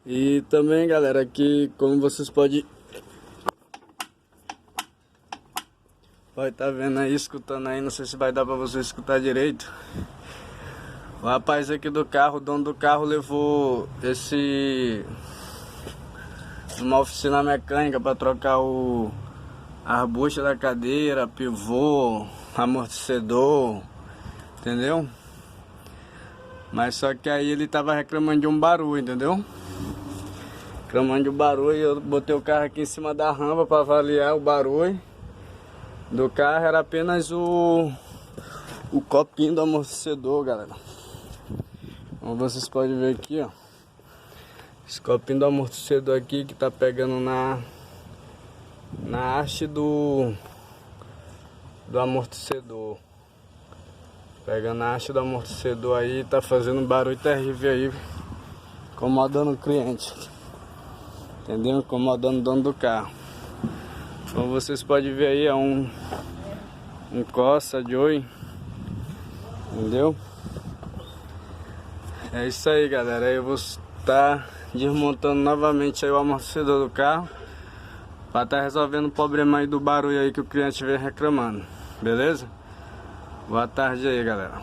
E também, galera, aqui como vocês podem vai estar vendo aí, escutando aí, não sei se vai dar pra você escutar direito. O rapaz aqui do carro, o dono do carro, levou uma oficina mecânica para trocar a bucha da cadeira, pivô, amortecedor, entendeu? Mas só que aí ele tava reclamando de um barulho, entendeu? Reclamando de um barulho, eu botei o carro aqui em cima da rampa para avaliar o barulho do carro. Era apenas o copinho do amortecedor, galera. Como vocês podem ver aqui, ó, esse copinho do amortecedor aqui que tá pegando na haste do amortecedor. Pegando a haste do amortecedor aí, tá fazendo um barulho terrível aí, incomodando o cliente, entendeu? Incomodando o dono do carro. Como vocês podem ver aí, é um Corsa Joy, entendeu? É isso aí, galera. Eu vou estar desmontando novamente aí o amortecedor do carro para estar resolvendo o problema aí do barulho aí que o cliente vem reclamando. Beleza? Boa tarde aí, galera.